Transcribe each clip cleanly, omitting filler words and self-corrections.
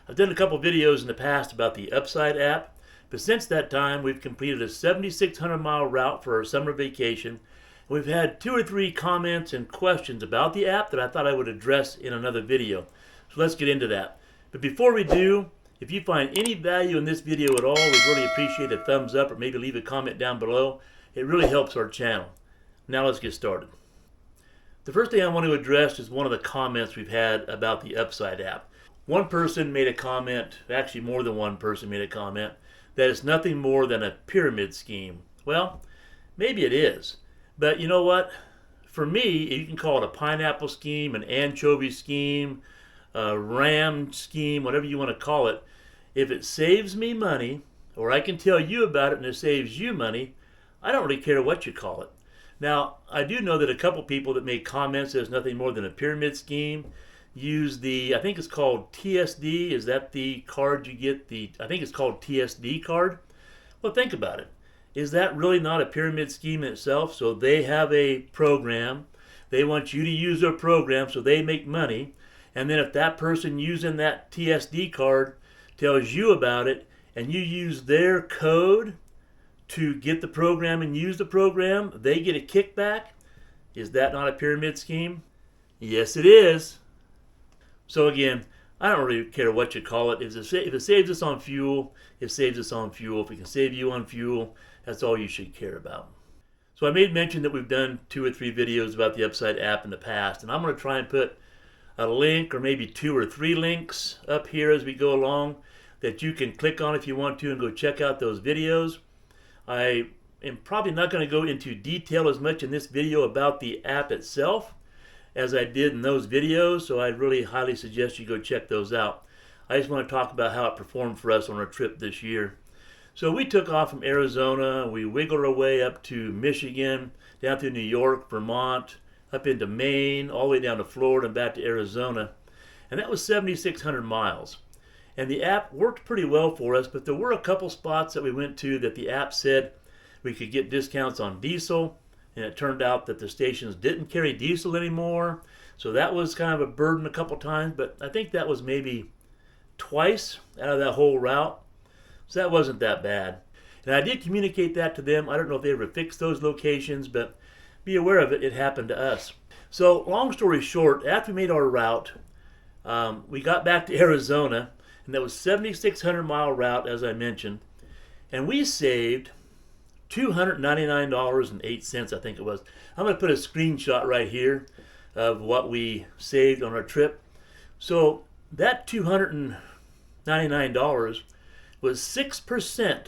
I've done a couple videos in the past about the UPside app, but since that time we've completed a 7,600-mile route for our summer vacation. We've had 2 or 3 comments and questions about the app that I thought I would address in another video. So let's get into that. But before we do, if you find any value in this video at all, we'd really appreciate a thumbs up or maybe leave a comment down below. It really helps our channel. Now let's get started. The first thing I want to address is one of the comments we've had about the UPside app. One person made a comment, actually more than one person made a comment, that it's nothing more than a pyramid scheme. Well, maybe it is. But you know what? For me, you can call it a pineapple scheme, an anchovy scheme, a ram scheme, whatever you want to call it. If it saves me money, or I can tell you about it and it saves you money, I don't really care what you call it. Now, I do know that a couple people that made comments that it's nothing more than a pyramid scheme use the, I think it's called TSD. Is that the card you get? I think it's called TSD card. Well, think about it. Is that really not a pyramid scheme in itself? So they have a program. They want you to use their program so they make money. And then if that person using that TSD card tells you about it and you use their code to get the program and use the program, they get a kickback. Is that not a pyramid scheme? Yes, it is. So again, I don't really care what you call it. If it saves us on fuel, it saves us on fuel. If it can save you on fuel, that's all you should care about. So I made mention that we've done 2 or 3 videos about the UPside app in the past, and I'm going to try and put a link or maybe 2 or 3 links up here as we go along that you can click on if you want to and go check out those videos. I am probably not going to go into detail as much in this video about the app itself as I did in those videos, so I really highly suggest you go check those out. I just want to talk about how it performed for us on our trip this year. So we took off from Arizona, we wiggled our way up to Michigan, down through New York, Vermont, up into Maine, all the way down to Florida and back to Arizona. And that was 7,600 miles. And the app worked pretty well for us, but there were a couple spots that we went to that the app said we could get discounts on diesel. And it turned out that the stations didn't carry diesel anymore. So that was kind of a burden a couple times, but I think that was maybe twice out of that whole route. So that wasn't that bad. And I did communicate that to them. I don't know if they ever fixed those locations, but be aware of it. It happened to us. So long story short, after we made our route, we got back to Arizona, and that was 7,600-mile route, as I mentioned. And we saved $299.08, I think it was. I'm going to put a screenshot right here of what we saved on our trip. So that $299 was 6%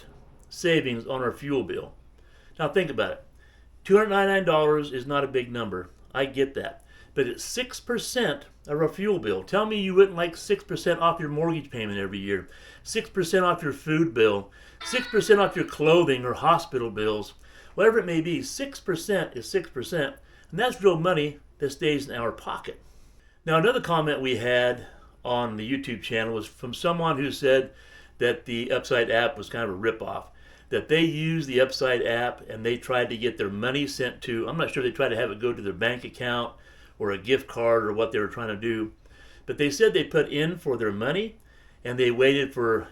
savings on our fuel bill. Now think about it. $299 is not a big number. I get that. But it's 6% of our fuel bill. Tell me you wouldn't like 6% off your mortgage payment every year, 6% off your food bill, 6% off your clothing or hospital bills, whatever it may be. 6% is 6%, and that's real money that stays in our pocket. Now another comment we had on the YouTube channel was from someone who said that the UPside app was kind of a ripoff, that they used the UPside app and they tried to get their money sent to, I'm not sure they tried to have it go to their bank account or a gift card or what they were trying to do, but they said they put in for their money and they waited for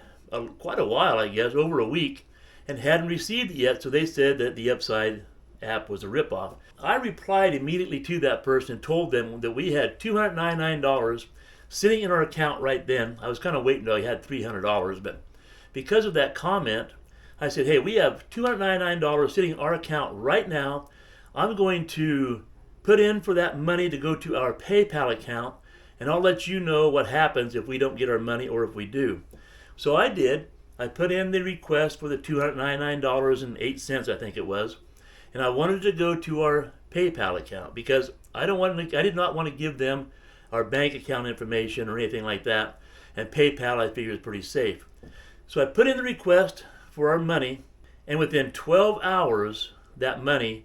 quite a while, I guess, over a week, and hadn't received it yet, so they said that the UPside app was a ripoff. I replied immediately to that person and told them that we had $299 sitting in our account right then. I was kind of waiting until I had $300, but because of that comment, I said, hey, we have $299 sitting in our account right now. I'm going to put in for that money to go to our PayPal account, and I'll let you know what happens if we don't get our money or if we do. So I did. I put in the request for the $299.08, I think it was, and I wanted to go to our PayPal account because I did not want to give them our bank account information or anything like that, and PayPal I figured is pretty safe. So I put in the request for our money, and within 12 hours that money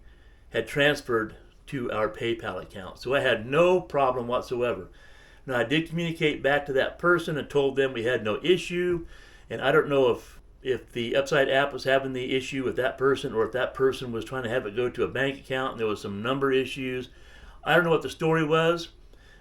had transferred to our PayPal account. So I had no problem whatsoever. Now I did communicate back to that person and told them we had no issue, and I don't know if the UPside app was having the issue with that person or if that person was trying to have it go to a bank account and there was some number issues. I don't know what the story was,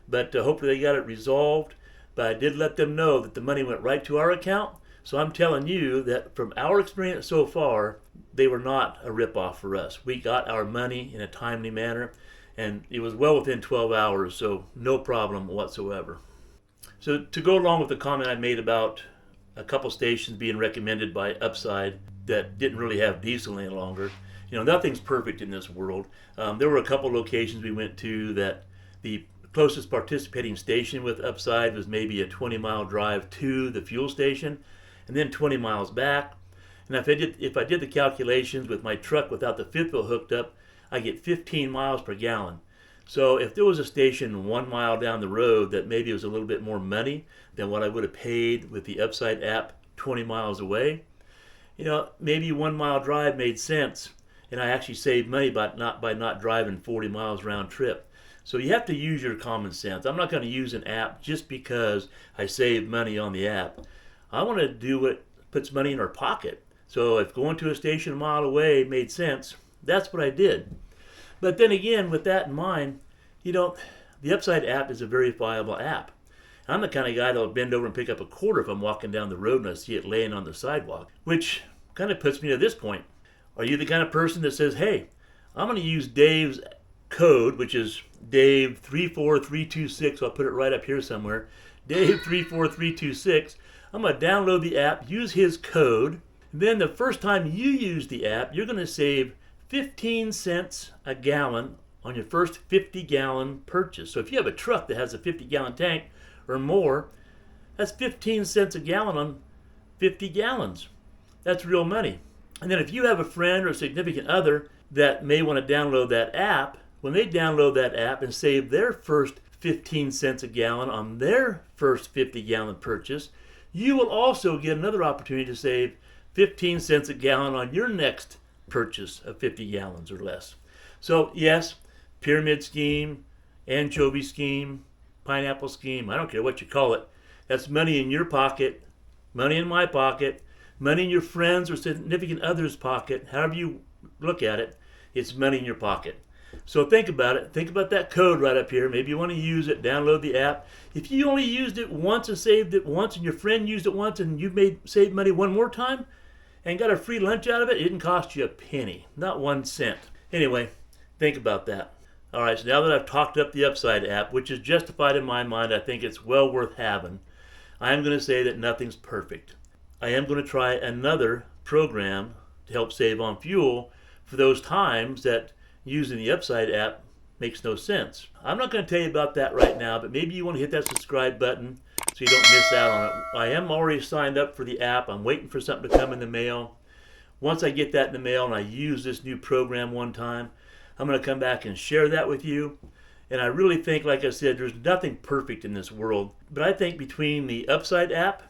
but hopefully they got it resolved. but I did let them know that the money went right to our account. So I'm telling you that from our experience so far, they were not a ripoff for us. We got our money in a timely manner, and it was well within 12 hours, so no problem whatsoever. So to go along with the comment I made about a couple stations being recommended by Upside that didn't really have diesel any longer, nothing's perfect in this world. There were a couple locations we went to that the closest participating station with Upside was maybe a 20-mile drive to the fuel station, and then 20 miles back. And if I did the calculations with my truck without the fifth wheel hooked up, I get 15 miles per gallon. So if there was a station 1 mile down the road that maybe was a little bit more money than what I would have paid with the Upside app 20 miles away, maybe 1 mile drive made sense, and I actually saved money by not driving 40 miles round trip. So you have to use your common sense. I'm not going to use an app just because I save money on the app. I want to do what puts money in our pocket. So if going to a station a mile away made sense, that's what I did. But then again, with that in mind, the Upside app is a very viable app. I'm the kind of guy that'll bend over and pick up a quarter if I'm walking down the road and I see it laying on the sidewalk, which kind of puts me to this point. Are you the kind of person that says, hey, I'm going to use Dave's code, which is Dave34326, I'll put it right up here somewhere, Dave34326, I'm going to download the app, use his code, and then the first time you use the app, you're going to save 15 cents a gallon on your first 50-gallon purchase. So if you have a truck that has a 50-gallon tank or more, that's 15 cents a gallon on 50 gallons. That's real money. And then if you have a friend or a significant other that may want to download that app, when they download that app and save their first 15 cents a gallon on their first 50-gallon purchase, you will also get another opportunity to save 15 cents a gallon on your next purchase of 50 gallons or less. So yes, pyramid scheme, anchovy scheme, pineapple scheme, I don't care what you call it. That's money in your pocket, money in my pocket, money in your friends or significant other's pocket. However you look at it, it's money in your pocket. So think about it. Think about that code right up here. Maybe you want to use it, download the app. If you only used it once and saved it once, and your friend used it once and you saved money one more time and got a free lunch out of it, it didn't cost you a penny, not 1 cent. Anyway, think about that. All right, so now that I've talked up the Upside app, which is justified in my mind, I think it's well worth having, I am going to say that nothing's perfect. I am going to try another program to help save on fuel for those times that using the Upside app makes no sense. I'm not going to tell you about that right now, but maybe you want to hit that subscribe button so you don't miss out on it. I am already signed up for the app. I'm waiting for something to come in the mail. Once I get that in the mail and I use this new program one time, I'm going to come back and share that with you. And I really think, like I said, there's nothing perfect in this world. But I think between the Upside app,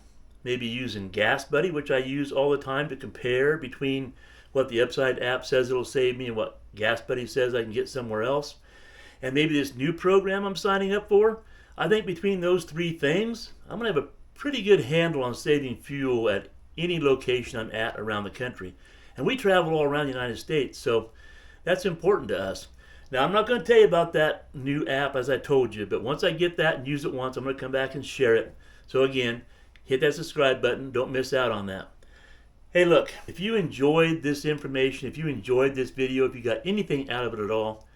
maybe using Gas Buddy, which I use all the time to compare between what the Upside app says it'll save me and what Gas Buddy says I can get somewhere else, and maybe this new program I'm signing up for, I think between those three things, I'm going to have a pretty good handle on saving fuel at any location I'm at around the country. And we travel all around the United States, so that's important to us. Now, I'm not going to tell you about that new app as I told you, but once I get that and use it once, I'm going to come back and share it. So again, hit that subscribe button. Don't miss out on that. Hey, look, if you enjoyed this information, if you enjoyed this video, if you got anything out of it at all,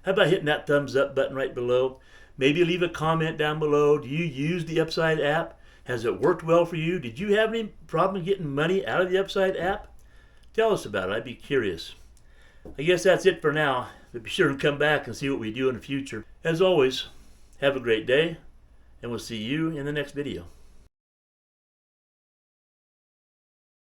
how about hitting that thumbs up button right below? Maybe leave a comment down below. Do you use the Upside app? Has it worked well for you? Did you have any problem getting money out of the Upside app? Tell us about it. I'd be curious. I guess that's it for now, but be sure to come back and see what we do in the future. As always, have a great day, and we'll see you in the next video.